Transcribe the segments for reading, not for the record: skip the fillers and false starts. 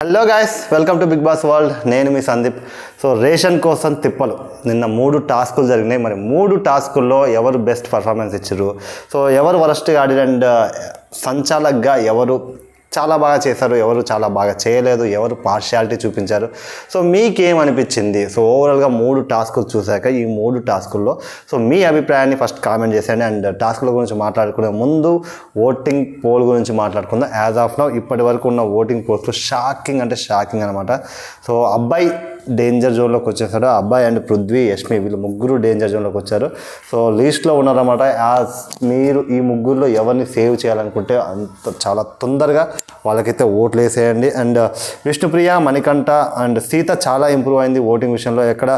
Hello guys, welcome to Bigg Boss world. నేను మీ Sandeep. So ration కోసం తిప్పలు నిన్న 3 టాస్కులు జరిగినాయి. మరి 3 టాస్కుల్లో ఎవరు బెస్ట్ పర్ఫార్మెన్స్ ఇచ్చారు, సో ఎవరు వరస్ట్గా ఆడి అండ్ సంచాలకుగా ఎవరు చాలా బాగా చేశారు, ఎవరు చాలా బాగా చేయలేదు, ఎవరు పార్షియాలిటీ చూపించారు, సో మీకేమనిపించింది? సో ఓవరాల్గా 3 టాస్కులు చూశాక ఈ 3 టాస్కుల్లో సో మీ అభిప్రాయాన్ని ఫస్ట్ కామెంట్ చేసేయండి. అండ్ టాస్కుల గురించి మాట్లాడుకునే ముందు ఓటింగ్ పోల్ గురించి మాట్లాడుకుందాం. యాజ్ ఆఫ్ నౌ ఇప్పటి వరకు ఉన్న ఓటింగ్ పోల్స్లో షాకింగ్ అనమాట. సో అబ్బాయి డేంజర్ జోన్లోకి వచ్చేసాడు. అబ్బాయి అండ్ పృథ్వీ, యష్మి వీళ్ళు ముగ్గురు డేంజర్ జోన్లోకి వచ్చారు. సో లీస్ట్లో ఉన్నారన్నమాట. యాజ్ మీరు ఈ ముగ్గురులో ఎవరిని సేవ్ చేయాలనుకుంటే అంత చాలా తొందరగా వాళ్ళకైతే ఓట్లు వేసేయండి. అండ్ విష్ణుప్రియ, మణికంఠ అండ్ సీత చాలా ఇంప్రూవ్ అయింది ఓటింగ్ విషయంలో. ఎక్కడ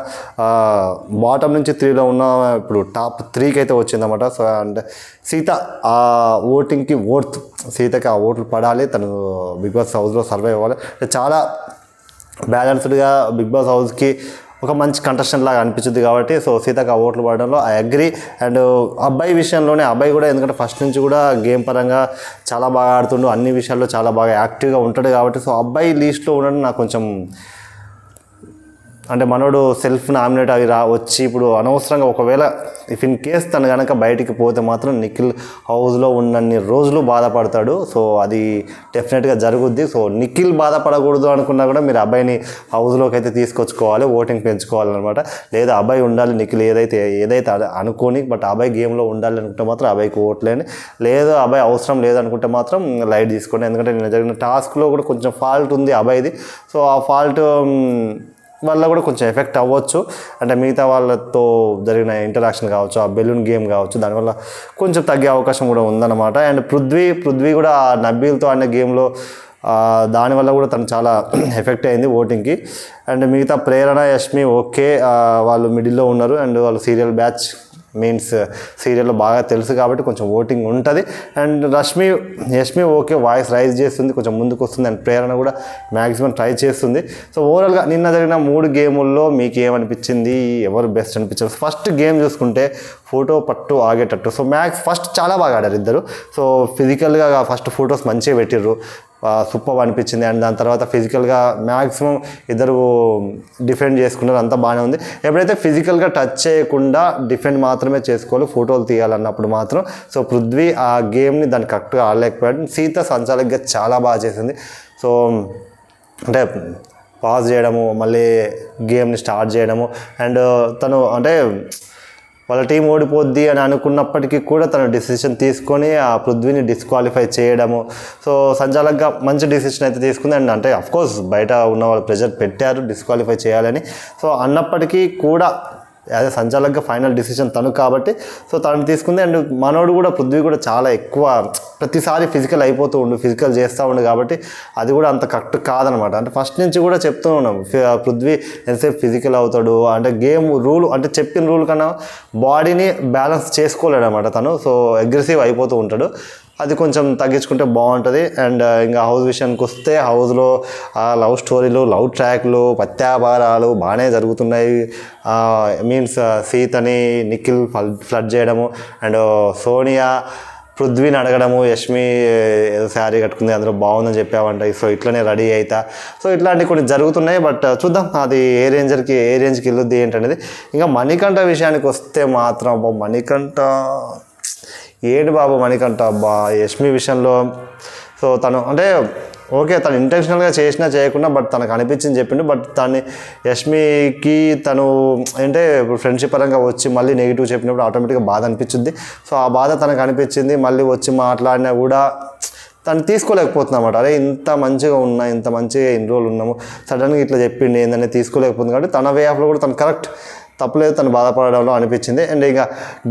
బాటమ్ నుంచి 3లో ఉన్న ఇప్పుడు టాప్ 3కి అయితే వచ్చిందన్నమాట. సో అండ్ సీత ఆ ఓటింగ్కి సీతకి ఆ ఓట్లు పడాలి, తను బిగ్ బాస్ హౌస్లో సర్వైవ్ అవ్వాలి. చాలా బ్యాలెన్స్డ్గా బిగ్ బాస్ హౌస్కి ఒక మంచి కంటెస్టెంట్ లాగా అనిపించింది కాబట్టి సో సీతకు ఆ ఓట్లు పడడంలో ఐ అగ్రీ. అండ్ అబ్బాయి విషయంలోనే అబ్బాయి కూడా, ఎందుకంటే ఫస్ట్ నుంచి కూడా గేమ్ పరంగా చాలా బాగా ఆడుతుండు, అన్ని విషయాల్లో చాలా బాగా యాక్టివ్గా ఉంటాడు కాబట్టి సో అబ్బాయి లీస్ట్లో ఉండడం నాకు కొంచెం అంటే మనోడు సెల్ఫ్ నామినేట్ అవి వచ్చి ఇప్పుడు అనవసరంగా ఒకవేళ ఇఫ్ ఇన్ కేస్ తను కనుక బయటికి పోతే మాత్రం నిఖిల్ హౌస్లో ఉన్నన్ని రోజులు బాధపడతాడు. సో అది డెఫినెట్గా జరుగుద్ది. సో నిఖిల్ బాధపడకూడదు అనుకున్నా కూడా మీరు అబ్బాయిని హౌస్లోకి అయితే తీసుకొచ్చుకోవాలి, ఓటింగ్ పెంచుకోవాలన్నమాట. లేదా అబ్బాయి ఉండాలి, నిఖిల్ ఏదైతే అనుకోని బట్ అబ్బాయి గేమ్లో ఉండాలి అనుకుంటే మాత్రం అబ్బాయికి ఓట్లేని, లేదు అబ్బాయి అవసరం లేదనుకుంటే మాత్రం లైట్ తీసుకోండి. ఎందుకంటే నేను జరిగిన టాస్క్లో కూడా కొంచెం ఫాల్ట్ ఉంది అబ్బాయిది. సో ఆ ఫాల్ట్ వల్ల కూడా కొంచెం ఎఫెక్ట్ అవ్వచ్చు. అంటే మిగతా వాళ్ళతో జరిగిన ఇంటరాక్షన్ కావచ్చు, ఆ బెలూన్ గేమ్ కావచ్చు, దానివల్ల కొంచెం తగ్గే అవకాశం కూడా ఉందన్నమాట. అండ్ పృథ్వీ కూడా ఆ నబ్బీలతో ఆడిన గేమ్లో దానివల్ల కూడా తను చాలా ఎఫెక్ట్ అయింది ఓటింగ్కి. అండ్ మిగతా ప్రేరణ, యష్మి ఓకే, వాళ్ళు మిడిల్లో ఉన్నారు. అండ్ వాళ్ళు సీరియల్ బ్యాచ్ మీన్స్ సీరియల్లో బాగా తెలుసు కాబట్టి కొంచెం ఓటింగ్ ఉంటుంది. And Yashmi okay, voice raise చేస్తుంది, కొంచెం ముందుకు వస్తుంది. అండ్ ప్రేరణ కూడా మ్యాక్సిమం ట్రై చేస్తుంది. సో ఓవరాల్గా నిన్న జరిగిన 3 గేముల్లో మీకు ఏమనిపించింది, ఎవరు బెస్ట్ అనిపించారు? ఫస్ట్ గేమ్ చూసుకుంటే ఫోటో పట్టు ఆగేటట్టు. సో ఫస్ట్ చాలా బాగా ఆడారు ఇద్దరు. సో ఫిజికల్గా ఫస్ట్ ఫొటోస్ మంచిగా పెట్టిర్రు, సూపర్ అనిపించింది. అండ్ దాని తర్వాత ఫిజికల్గా మ్యాక్సిమం ఇద్దరు డిఫెండ్ చేసుకున్నారు, అంతా బాగానే ఉంది. ఎప్పుడైతే ఫిజికల్గా టచ్ చేయకుండా డిఫెండ్ మాత్రమే చేసుకోవాలి, ఫోటోలు తీయాలన్నప్పుడు మాత్రం సో పృథ్వీ ఆ గేమ్ని దాన్ని కరెక్ట్గా ఆడలేకపోయాడు. సీత సంచాలకుగా చాలా బాగా చేసింది. సో అంటే పాజ్ చేయడము, మళ్ళీ గేమ్ని స్టార్ట్ చేయడము, అండ్ తను అంటే వాళ్ళ టీం ఓడిపోద్ది అని అనుకున్నప్పటికీ కూడా తను డిసిషన్ తీసుకొని ఆ పృథ్వీని డిస్క్వాలిఫై చేయడము. సో సంచాలకుగా మంచి డిసిషన్ అయితే తీసుకుంది. అండ్ అంటే అఫ్కోర్స్ బయట ఉన్న వాళ్ళు ప్రెజర్ పెట్టారు డిస్క్వాలిఫై చేయాలని. సో అన్నప్పటికీ కూడా అదే సంచాలకుగా ఫైనల్ డిసిషన్ తను కాబట్టి సో తను తీసుకుంది. అండ్ మనోడు కూడా పృథ్వీ కూడా చాలా ఎక్కువ ప్రతిసారి ఫిజికల్ అయిపోతూ ఫిజికల్ చేస్తూ ఉండు కాబట్టి అది కూడా అంత కరెక్ట్ కాదనమాట. అంటే ఫస్ట్ నుంచి కూడా చెప్తూ ఉన్నాం పృథ్వీ ఎంతసేపు ఫిజికల్ అవుతాడు అంటే గేమ్ రూల్ అంటే చెప్పిన రూల్ కన్నా బాడీని బ్యాలెన్స్ చేసుకోలేడు అనమాట తను. సో అగ్రెసివ్ అయిపోతూ ఉంటాడు, అది కొంచెం తగ్గించుకుంటే బాగుంటుంది. అండ్ ఇంకా హౌస్ విషయానికి వస్తే హౌస్లో లవ్ స్టోరీలు, లవ్ ట్రాక్లు, పత్యాపారాలు బాగానే జరుగుతున్నాయి. మీన్స్ సీతని నిఖిల్ ఫ్లడ్ చేయడము, అండ్ సోనియా పృథ్వీని అడగడము, యష్మి ఏదో శారీ కట్టుకుంది అందులో బాగుందని చెప్పావంట, సో ఇట్లనే రెడీ అవుతా. సో ఇట్లాంటివి కొన్ని జరుగుతున్నాయి. బట్ చూద్దాం అది ఏ రేంజ్కి వెళ్ళొద్ది ఏంటనేది. ఇంకా మణికంఠ విషయానికి వస్తే మాత్రం మణికంఠ మణికంఠ యష్మి విషయంలో సో తను అంటే ఓకే, తను ఇంటెన్షనల్గా చేసినా చేయకుండా బట్ తనకు అనిపించింది చెప్పిండు. బట్ తను యష్మికి తను అంటే ఇప్పుడు ఫ్రెండ్షిప్ పరంగా వచ్చి మళ్ళీ నెగిటివ్ చెప్పినప్పుడు ఆటోమేటిక్గా బాధ అనిపించింది. సో ఆ బాధ తనకు అనిపించింది. మళ్ళీ వచ్చి మాట్లాడినా కూడా తను తీసుకోలేకపోతున్నమాట. అరే ఇంత మంచిగా ఉన్నా, ఇంత మంచిగా ఇన్ని రోజులు ఉన్నాము, సడన్గా ఇట్లా చెప్పిండి ఏంటనే తీసుకోలేకపోతుంది. కాబట్టి తన వే ఆఫ్లో కూడా తను కరెక్ట్ తప్పలేదు, తను బాధపడడంలో అనిపించింది. అండ్ ఇక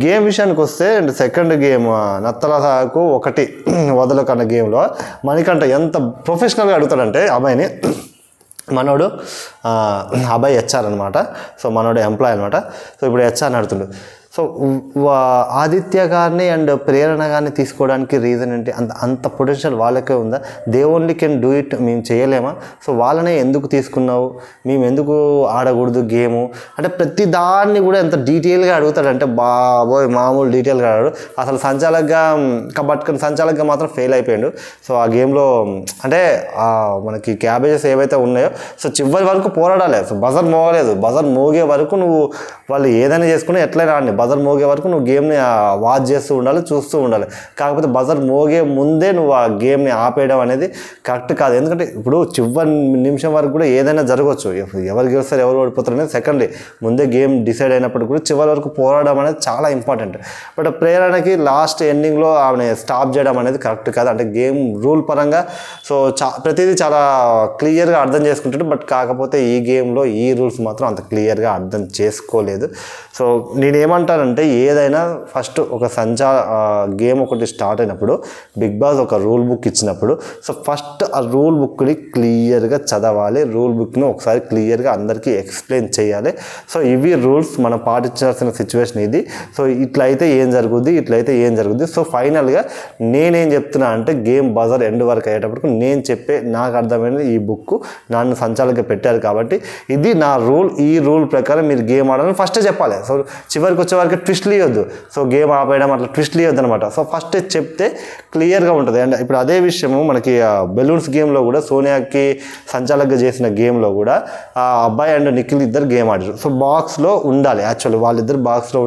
గేమ్ విషయానికి వస్తే అండ్ సెకండ్ గేమ్ నత్తలకు 1 వదలకన్న గేమ్లో మణికంఠ ఎంత ప్రొఫెషనల్గా అడుగుతాడంటే అబ్బాయిని, మనోడు అబ్బాయి హెచ్ఆర్ అనమాట. సో మనోడు ఎంప్లాయ్ అనమాట. సో ఇప్పుడు హెచ్ఆర్ని అడుగుతుండు. సో ఆదిత్య గారిని అండ్ ప్రేరణ గారిని తీసుకోవడానికి రీజన్ ఏంటి? అంత పొటెన్షియల్ వాళ్ళకే ఉందా? They only can do it, మేము చేయలేమా? సో వాళ్ళనే ఎందుకు తీసుకున్నావు, మేము ఎందుకు ఆడకూడదు గేము అంటే ప్రతి దాన్ని కూడా ఎంత డీటెయిల్గా అడుగుతాడంటే బాబోయ్ మామూలు డీటెయిల్గా అడుగు. అసలు సంచాలకుగా బట్టుకొని సంచాలకుగా మాత్రం ఫెయిల్ అయిపోయాడు. సో ఆ గేమ్లో అంటే మనకి క్యాబేజెస్ ఏవైతే ఉన్నాయో సో చివరి వరకు పోరాడాలి. సో బజర్ మోగలేదు, బజర్ మోగే వరకు నువ్వు వాళ్ళు ఏదైనా చేసుకుని ఎట్లయినా ఆడి బజర్ మోగే వరకు నువ్వు గేమ్ని వాచ్ చేస్తూ ఉండాలి, చూస్తూ ఉండాలి. కాకపోతే బజర్ మోగే ముందే నువ్వు ఆ గేమ్ని ఆపేయడం అనేది కరెక్ట్ కాదు. ఎందుకంటే ఇప్పుడు చివరి నిమిషం వరకు కూడా ఏదైనా జరగవచ్చు, ఎవరు గెలుస్తారు ఎవరు ఓడిపోతారు అనేది సెకండరీ. ముందే గేమ్ డిసైడ్ అయినప్పుడు కూడా చివరి వరకు పోరాడడం అనేది చాలా ఇంపార్టెంట్. బట్ ప్రేరణకి లాస్ట్ ఎండింగ్లో ఆమె స్టాప్ చేయడం అనేది కరెక్ట్ కాదు. అంటే గేమ్ రూల్ పరంగా సో ప్రతిదీ చాలా క్లియర్గా అర్థం చేసుకుంటాడు. బట్ కాకపోతే ఈ గేమ్లో ఈ రూల్స్ మాత్రం అంత క్లియర్గా అర్థం చేసుకోలేదు. సో నేనేమంటానంటే ఏదైనా ఫస్ట్ ఒక గేమ్ ఒకటి స్టార్ట్ అయినప్పుడు బిగ్ బాస్ ఒక రూల్ బుక్ ఇచ్చినప్పుడు సో ఫస్ట్ ఆ రూల్ బుక్ని క్లియర్గా చదవాలి, రూల్ బుక్ని ఒకసారి క్లియర్గా అందరికీ ఎక్స్ప్లెయిన్ చేయాలి. సో ఇవి రూల్స్ మనం పాటించాల్సిన సిచ్యువేషన్ ఇది. సో ఇట్లయితే ఏం జరుగుద్ది, ఇట్లయితే ఏం జరుగుద్ది. సో ఫైనల్గా నేనేం చెప్తున్నా అంటే గేమ్ బజర్ ఎండ్ వరకు అయ్యేటప్పటికి నేను చెప్పే నాకు అర్థమైనది ఈ బుక్ నన్ను సంచాలకుగా పెట్టారు కాబట్టి ఇది నా రూల్, ఈ రూల్ ప్రకారం మీరు గేమ్ ఆడాలని ఫస్టే చెప్పాలి. సో చివరికి వచ్చే వరకు ట్విస్ట్లు ఇవ్వద్దు, సో గేమ్ ఆపేయడం అట్లా ట్విస్ట్లు ఇవ్వద్దు అనమాట. సో ఫస్ట్ చెప్తే క్లియర్గా ఉంటుంది. అండ్ ఇప్పుడు అదే విషయము మనకి బెలూన్స్ గేమ్లో కూడా సోనియాకి సంచాలకుగా చేసిన గేమ్లో కూడా అబ్బాయి అండ్ నిఖిల్ ఇద్దరు గేమ్ ఆడారు. సో బాక్స్లో ఉండాలి, యాక్చువల్లీ వాళ్ళిద్దరు బాక్స్లో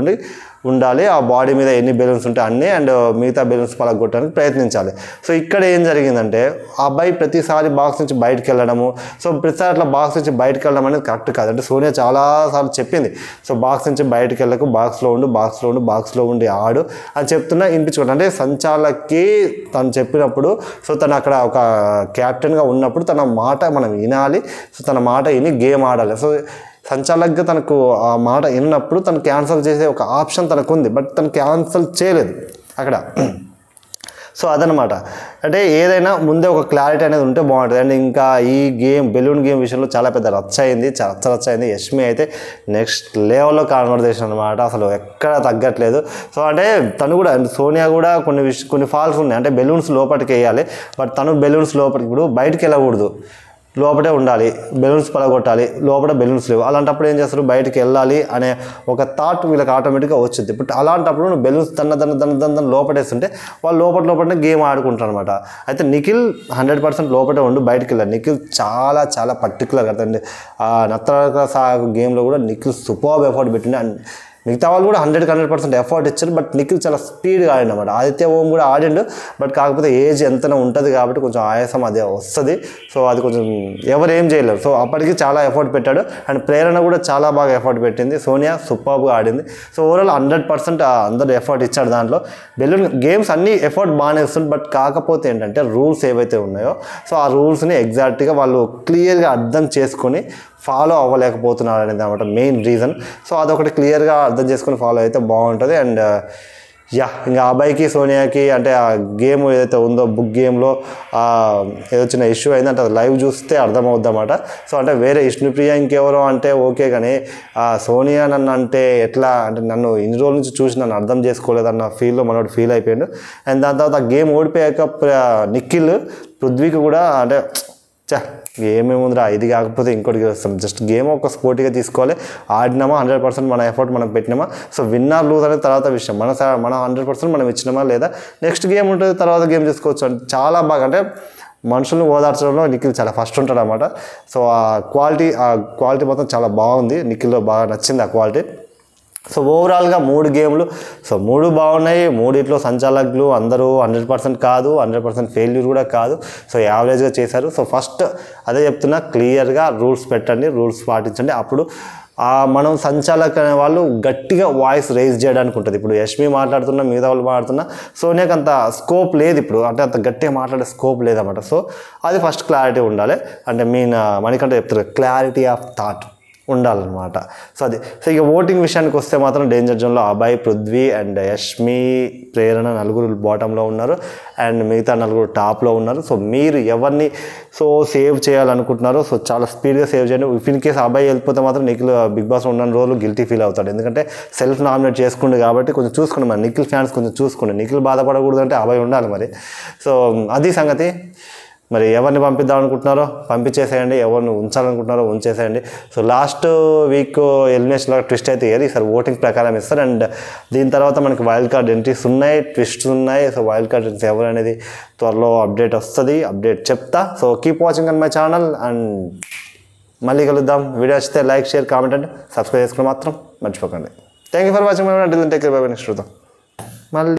ఉండాలి. ఆ బాడీ మీద ఎన్ని బెలూన్స్ ఉంటే అన్నీ అండ్ మిగతా బెలూన్స్ పలగొట్టడానికి ప్రయత్నించాలి. సో ఇక్కడ ఏం జరిగిందంటే ఆ అబ్బాయి ప్రతిసారి బాక్స్ నుంచి బయటకు వెళ్ళడము, సో ప్రతిసారి అట్లా బాక్స్ నుంచి బయటకు వెళ్ళడం అనేది కరెక్ట్ కాదు. అంటే సోనియా చాలాసార్లు చెప్పింది సో బాక్స్ నుంచి బయటకు వెళ్ళకు, బాక్స్లో ఉండి ఆడు అని చెప్తున్నా వినిపించుకోండి. అంటే సంచాలకి తను చెప్పినప్పుడు సో తను అక్కడ ఒక క్యాప్టెన్గా ఉన్నప్పుడు తన మాట మనం వినాలి. సో తన మాట విని గేమ్ ఆడాలి. సో సంచాలకుగా తనకు ఆ మాట విన్నప్పుడు తను క్యాన్సిల్ చేసే ఒక ఆప్షన్ తనకు ఉంది, బట్ తను క్యాన్సిల్ చేయలేదు అక్కడ. సో అదనమాట. అంటే ఏదైనా ముందే ఒక క్లారిటీ అనేది ఉంటే బాగుంటుంది. అండ్ ఇంకా ఈ బెలూన్ గేమ్ విషయంలో చాలా పెద్ద రచ్చ అయింది. యష్మి అయితే నెక్స్ట్ లెవెల్లో కాన్వర్జేషన్ అనమాట, అసలు ఎక్కడ తగ్గట్లేదు. సో అంటే తను కూడా సోనియా కూడా కొన్ని ఫాల్స్ ఉన్నాయి. అంటే బెలూన్స్ లోపలికి వేయాలి, బట్ తను బెలూన్స్ లోపలికి ఇప్పుడు బయటికి వెళ్ళకూడదు, లోపటే ఉండాలి, బెలూన్స్ పలగొట్టాలి, లోపల బెలూన్స్ లేవు. అలాంటప్పుడు ఏం చేస్తారు, బయటికి వెళ్ళాలి అనే ఒక థాట్ వీళ్ళకి ఆటోమేటిక్గా వచ్చింది. బట్ అలాంటప్పుడు నువ్వు బెలూన్స్ దన్న లోపటేస్తుంటే వాళ్ళు లోపలనే గేమ్ ఆడుకుంటారు అనమాట. అయితే నిఖిల్ 100% లోపటే ఉండు, బయటికి వెళ్ళాలి. నిఖిల్ చాలా చాలా పర్టికులర్గా అర్థండి. ఆ నత్తరక సాగు గేమ్లో కూడా నిఖిల్ సూపర్బ్ ఎఫర్ట్ పెట్టింది. అండ్ మిగతా వాళ్ళు కూడా 100% ఎఫర్ట్ ఇచ్చారు. బట్ నిఖిల్ చాలా స్పీడ్గా ఆడిండు అనమాట. ఆదిత్య ఓం కూడా ఆడిండు, బట్ కాకపోతే ఏజ్ ఎంతనే ఉంటుంది కాబట్టి కొంచెం ఆయాసం అదే వస్తుంది. సో అది కొంచెం ఎవరు ఏం చేయలేరు. సో అప్పటికి చాలా ఎఫర్ట్ పెట్టాడు. అండ్ ప్రేరణ కూడా చాలా బాగా ఎఫర్ట్ పెట్టింది. సోనియా సూపర్గా ఆడింది. సో ఓవరాల్ 100% అందరూ ఎఫర్ట్ ఇచ్చాడు దాంట్లో. బెలూన్ గేమ్స్ అన్నీ ఎఫర్ట్ బాగానే ఇస్తుంది. బట్ కాకపోతే ఏంటంటే రూల్స్ ఏవైతే ఉన్నాయో సో ఆ రూల్స్ని ఎగ్జాక్ట్గా వాళ్ళు క్లియర్గా అర్థం చేసుకొని ఫాలో అవ్వలేకపోతున్నారు అనేది అనమాట మెయిన్ రీజన్. సో అదొకటి క్లియర్గా అర్థం చేసుకుని ఫాలో అయితే బాగుంటుంది. అండ్ ఇంకా అబ్బాయికి సోనియాకి అంటే ఆ గేమ్ ఏదైతే ఉందో బుక్ గేమ్లో ఏదో చిన్న ఇష్యూ అయిందంటే అది లైవ్ చూస్తే అర్థమవుద్ది అన్నమాట. సో అంటే వేరే విష్ణుప్రియ ఇంకెవరో అంటే ఓకే, కానీ సోనియా నన్ను అంటే ఎట్లా అంటే నన్ను ఇన్ని రోజుల నుంచి చూసి నన్ను అర్థం చేసుకోలేదన్న ఫీల్లో మనోడు ఫీల్ అయిపోయాడు. అండ్ దాని తర్వాత ఆ గేమ్ ఓడిపోయాక నిఖిల్ పృథ్వీకి కూడా అంటే గేమ్ ఏముందిరా ఇది కాకపోతే ఇంకోటి గెలుస్తాం, జస్ట్ గేమ్ ఒక స్పోర్టివ్గా తీసుకోవాలి, ఆడినామా 100% మన ఎఫర్ట్ మనం పెట్టినామా, సో విన్నర్ లూజ్ అనేది తర్వాత విషయం, మన 100% మనం ఇచ్చినామా లేదా, నెక్స్ట్ గేమ్ ఉంటుంది తర్వాత గేమ్ చేసుకోవచ్చు. అంటే చాలా బాగా అంటే మనుషులను ఓదార్చడంలో నిఖిల్ చాలా ఫస్ట్ ఉంటాడు అన్నమాట. సో ఆ క్వాలిటీ మొత్తం చాలా బాగుంది, నిఖిల్లో బాగా నచ్చింది ఆ క్వాలిటీ. సో ఓవరాల్గా 3 గేమ్లు సో 3 బాగున్నాయి. 3 సంచాలకులు అందరూ 100% కాదు, 100% ఫెయిల్యూర్ కూడా కాదు, సో యావరేజ్గా చేశారు. సో ఫస్ట్ అదే చెప్తున్నా, క్లియర్గా రూల్స్ పెట్టండి, రూల్స్ పాటించండి. అప్పుడు మనం సంచాలక అనే వాళ్ళు గట్టిగా వాయిస్ రైజ్ చేయడానికి ఉంటుంది. ఇప్పుడు యష్మి మాట్లాడుతున్నా, మిగతా వాళ్ళు మాట్లాడుతున్నా, సోనియాకి అంత స్కోప్ లేదు ఇప్పుడు, అంటే అంత గట్టిగా మాట్లాడే స్కోప్ లేదన్నమాట. సో అది ఫస్ట్ క్లారిటీ ఉండాలి. అంటే మణికంఠ చెప్తారు క్లారిటీ ఆఫ్ థాట్ ఉండాలన్నమాట. సో అది. సో ఇక ఓటింగ్ విషయానికి వస్తే మాత్రం డేంజర్ జోన్లో అభయ్, పృథ్వీ అండ్ యష్మి, ప్రేరణ నలుగురు బాటంలో ఉన్నారు అండ్ మిగతా నలుగురు టాప్లో ఉన్నారు. సో మీరు ఎవరిని సేవ్ చేయాలనుకుంటున్నారో చాలా స్పీడ్గా సేవ్ చేయండి. ఇఫ్ ఇన్ కేసు అభయ్ వెళ్ళిపోతే మాత్రం నిఖిల్ బిగ్ బాస్ ఉన్న రోజులు గిల్టీ ఫీల్ అవుతాడు. ఎందుకంటే సెల్ఫ్ నామినేట్ చేసుకుండు కాబట్టి కొంచెం చూసుకోండి మరి, నిఖిల్ ఫ్యాన్స్ కొంచెం చూసుకోండి. నిఖిల్ బాధపడకూడదు అంటే అభయ్ ఉండాలి మరి. సో అది సంగతి. మరి ఎవరిని పంపిద్దాం అనుకుంటున్నారో పంపించేసేయండి, ఎవరిని ఉంచాలనుకుంటున్నారో ఉంచేసేయండి. సో లాస్ట్ వీక్ ఎలిమినేషన్లో ట్విస్ట్ అయితే ఇయ్యారు, ఈసారి ఓటింగ్ ప్రకారం ఇస్తారు. అండ్ దీని తర్వాత మనకి వైల్డ్ కార్డ్ ఎంట్రీస్ ఉన్నాయి, ట్విస్ట్స్ ఉన్నాయి. సో వైల్డ్ కార్డ్ ఎంట్రీస్ ఎవరు అనేది త్వరలో అప్డేట్ వస్తుంది, అప్డేట్ చెప్తా. So keep watching on my channel and మళ్ళీ కలుద్దాం. వీడియో వచ్చితే like, share, comment and subscribe చేసుకుని మాత్రం మర్చిపోకండి. Thank you for watching. Take care, bye bye. Next చూద్దాం మళ్ళీ.